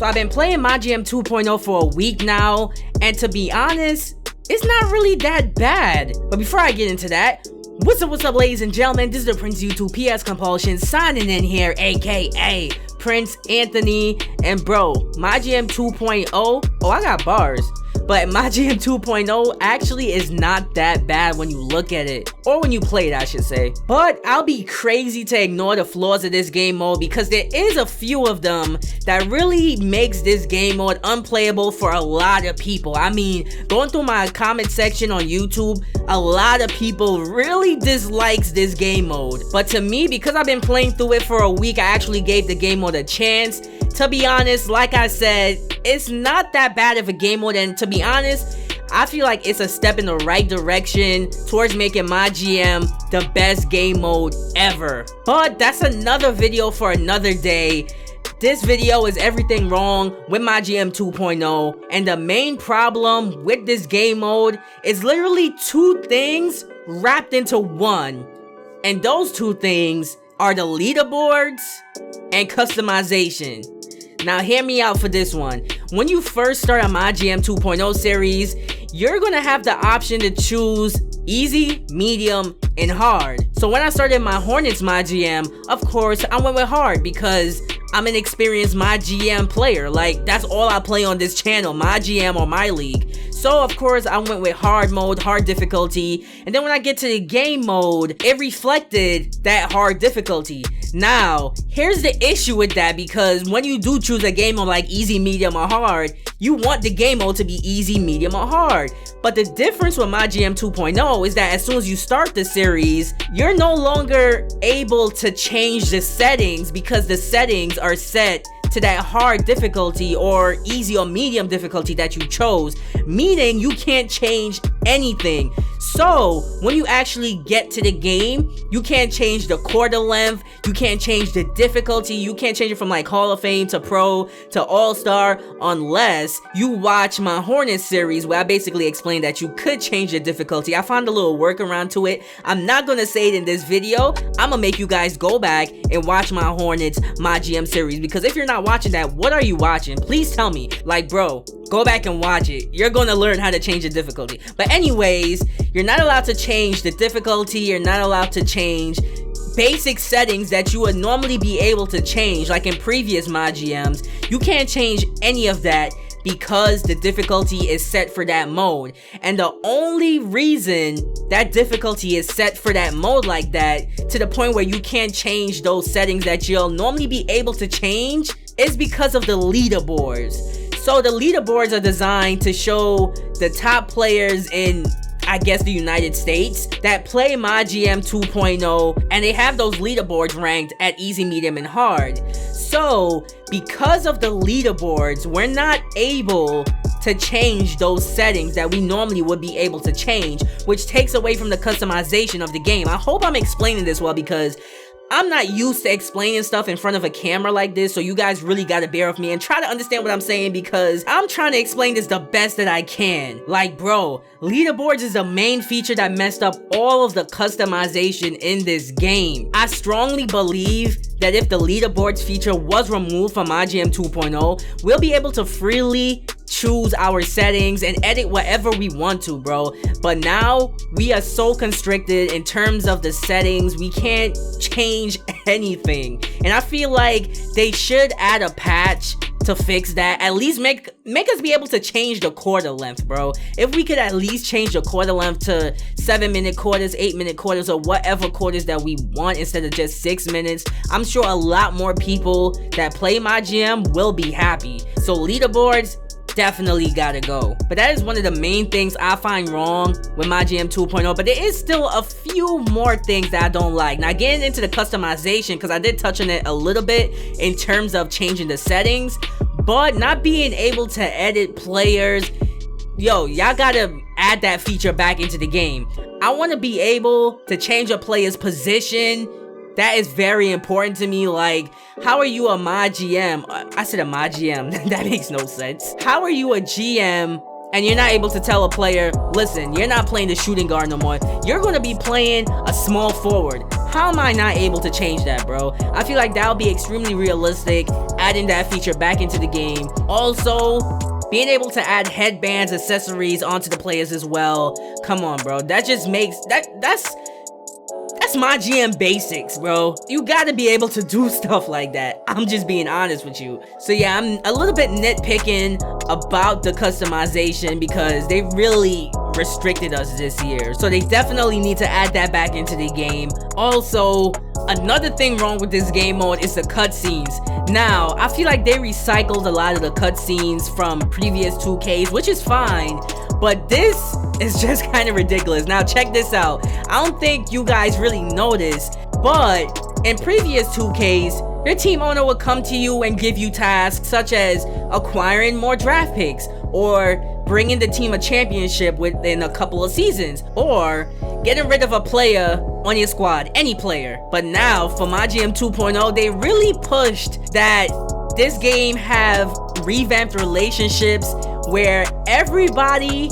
So I've been playing Mygm 2.0 for a week now, and to be honest, it's not really that bad. But before I get into that, what's up ladies and gentlemen, this is the Prince YouTube PS Compulsion signing in here, aka Prince Anthony. And bro, Mygm 2.0, oh I got bars. But Mygm 2.0 actually is not that bad when you look at it, or when you play it I should say. But I'll be crazy to ignore the flaws of this game mode because there is a few of them that really makes this game mode unplayable for a lot of people. I mean, going through my comment section on YouTube, a lot of people really dislikes this game mode. But to me, because I've been playing through it for a week, I actually gave the game mode a chance. To be honest, like I said, it's not that bad of a game mode, and to be honest, I feel like it's a step in the right direction towards making Mygm the best game mode ever. But that's another video for another day. This video is everything wrong with Mygm 2.0, and the main problem with this game mode is literally two things wrapped into one. And those two things are the leaderboards and customization. Now hear me out for this one. When you first start a Mygm 2.0 series, you're gonna have the option to choose easy, medium, and hard. So when I started my Hornets Mygm, of course I went with hard because I'm an experienced Mygm player. Like, that's all I play on this channel, Mygm or my league. So of course I went with hard mode, hard difficulty, and then when I get to the game mode, it reflected that hard difficulty. Now, here's the issue with that, because when you do choose a game mode like easy, medium, or hard, you want the game mode to be easy, medium, or hard. But the difference with Mygm 2.0 is that as soon as you start the series, you're no longer able to change the settings because the settings are set to that hard difficulty or easy or medium difficulty that you chose, meaning you can't change anything. So when you actually get to the game, you can't change the quarter length, you can't change the difficulty, you can't change it from like Hall of Fame to Pro to All-Star unless you watch my Hornets series where I basically explained that you could change the difficulty. I found a little workaround to it. I'm not gonna say it in this video. I'm gonna make you guys go back and watch my Hornets Mygm series, because if you're not watching that, what are you watching? Please tell me. Like, bro, go back and watch it. You're gonna learn how to change the difficulty. But anyways, you're not allowed to change the difficulty. You're not allowed to change basic settings that you would normally be able to change like in previous Mygms. You can't change any of that because the difficulty is set for that mode. And the only reason that difficulty is set for that mode like that, to the point where you can't change those settings that you'll normally be able to change, is because of the leaderboards. So the leaderboards are designed to show the top players in, I guess, the United States that play Mygm 2.0, and they have those leaderboards ranked at easy, medium, and hard. So because of the leaderboards, we're not able to change those settings that we normally would be able to change, which takes away from the customization of the game. I hope I'm explaining this well, because I'm not used to explaining stuff in front of a camera like this, so you guys really gotta bear with me and try to understand what I'm saying, because I'm trying to explain this the best that I can. Like, bro, leaderboards is the main feature that messed up all of the customization in this game. I strongly believe that if the leaderboards feature was removed from Mygm 2.0, we'll be able to freely choose our settings and edit whatever we want to, bro. But now we are so constricted in terms of the settings, we can't change anything. And I feel like they should add a patch to fix that. At least make us be able to change the quarter length, bro. If we could at least change the quarter length to 7-minute quarters, 8-minute quarters, or whatever quarters that we want instead of just 6 minutes, I'm sure a lot more people that play Mygm will be happy. So leaderboards definitely gotta go. But that is one of the main things I find wrong with Mygm 2.0, but there is still a few more things that I don't like. Now getting into the customization, because I did touch on it a little bit in terms of changing the settings, but not being able to edit players, yo, y'all gotta add that feature back into the game. I want to be able to change a player's position. That is very important to me. Like, how are you a Mygm? I said a Mygm. That makes no sense. How are you a GM and you're not able to tell a player, listen, you're not playing the shooting guard no more. You're going to be playing a small forward. how am I not able to change that, bro? I feel like that would be extremely realistic, adding that feature back into the game. Also, being able to add headbands, accessories onto the players as well. Come on, bro. That just makes that's my GM basics, bro. You gotta be able to do stuff like that. I'm just being honest with you. So yeah, I'm a little bit nitpicking about the customization because they really restricted us this year. So they definitely need to add that back into the game. Also, another thing wrong with this game mode is the cutscenes. Now, I feel like they recycled a lot of the cutscenes from previous 2Ks, which is fine, but this is just kind of ridiculous. Now, check this out. I don't think you guys really noticed, but in previous 2Ks, your team owner would come to you and give you tasks such as acquiring more draft picks, or bringing the team a championship within a couple of seasons, or getting rid of a player on your squad, any player. But now, for Mygm 2.0, they really pushed that this game have revamped relationships where everybody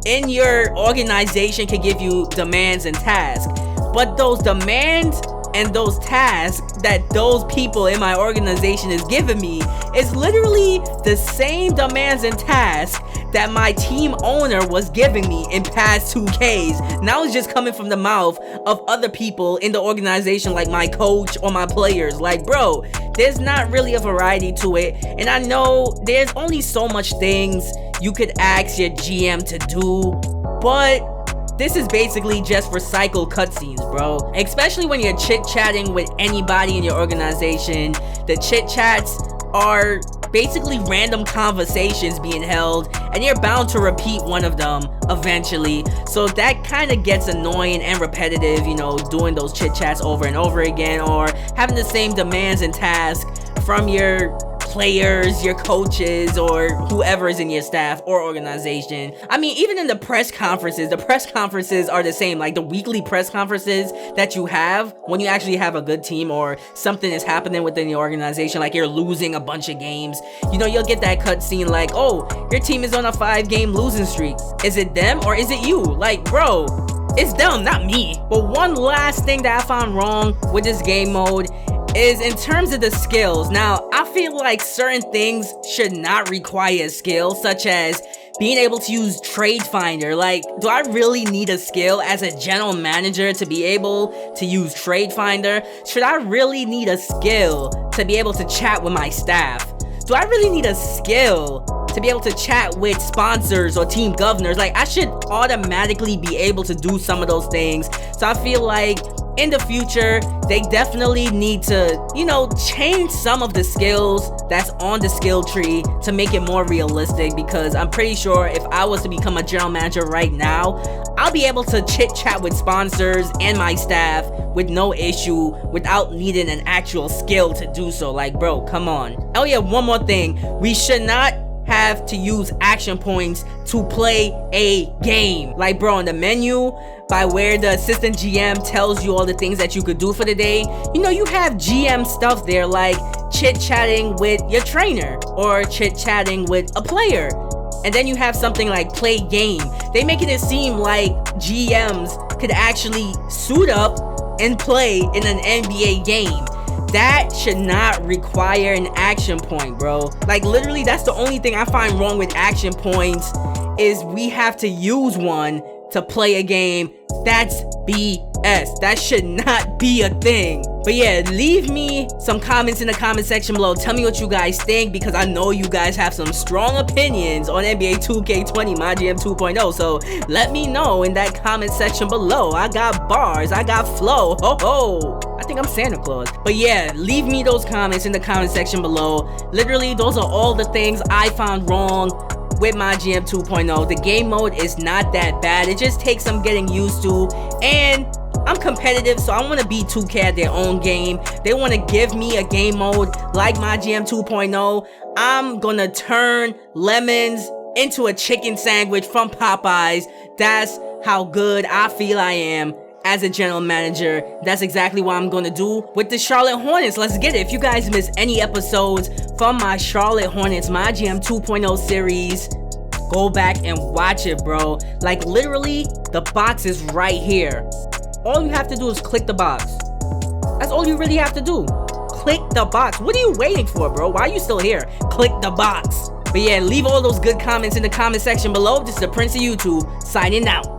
in your organization can give you demands and tasks. But those demands and those tasks that those people in my organization is giving me is literally the same demands and tasks that my team owner was giving me in past 2Ks. Now it's just coming from the mouth of other people in the organization, like my coach or my players. Like, bro, there's not really a variety to it. And I know there's only so much things you could ask your GM to do, but this is basically just recycled cutscenes, bro. Especially when you're chit-chatting with anybody in your organization. The chit-chats are basically random conversations being held, and you're bound to repeat one of them eventually. So that kind of gets annoying and repetitive, you know, doing those chit-chats over and over again, or having the same demands and tasks from your players, your coaches, or whoever is in your staff or organization. I mean, even in the press conferences are the same. Like the weekly press conferences that you have when you actually have a good team or something is happening within the organization, like you're losing a bunch of games, you know, you'll get that cutscene like, oh, your team is on a 5-game losing streak. Is it them or is it you? Like, bro, it's them, not me. But one last thing that I found wrong with this game mode is in terms of the skills. Now, I feel like certain things should not require skill, such as being able to use Trade Finder. Like, do I really need a skill as a general manager to be able to use Trade Finder? Should I really need a skill to be able to chat with my staff? Do I really need a skill to be able to chat with sponsors or team governors? Like, I should automatically be able to do some of those things. So I feel like in the future, they definitely need to, you know, change some of the skills that's on the skill tree to make it more realistic, because I'm pretty sure if I was to become a general manager right now, I'll be able to chit chat with sponsors and my staff with no issue without needing an actual skill to do so. Like, bro, come on. Oh yeah, one more thing. We should not have to use action points to play a game. Like, bro, on the menu, by where the assistant GM tells you all the things that you could do for the day, you know, you have GM stuff there, like chit-chatting with your trainer or chit-chatting with a player. And then you have something like play game. They make it seem like GMs could actually suit up and play in an NBA game. That should not require an action point, bro. Like, literally, that's the only thing I find wrong with action points, is we have to use one to play a game. That's BS. That should not be a thing. But yeah, leave me some comments in the comment section below. Tell me what you guys think, because I know you guys have some strong opinions on NBA 2K20 Mygm 2.0. So let me know in that comment section below. I got bars, I got flow. Ho ho. I think I'm Santa Claus. But yeah, leave me those comments in the comment section below. Literally, those are all the things I found wrong with Mygm 2.0. The game mode is not that bad. It just takes some getting used to, and I'm competitive, so I want to beat 2K at their own game. They want to give me a game mode like Mygm 2.0. I'm gonna turn lemons into a chicken sandwich from Popeyes. That's how good I feel I am as a general manager. That's exactly what I'm gonna do with the Charlotte Hornets. Let's get it. If you guys miss any episodes from my Charlotte Hornets Mygm 2.0 series, go back and watch it, bro. Like, literally, the box is right here. all you have to do is click the box. That's all you really have to do. Click the box. What are you waiting for, bro? Why are you still here? Click the box. But yeah, leave all those good comments in the comment section below. This is the Prince of YouTube, signing out.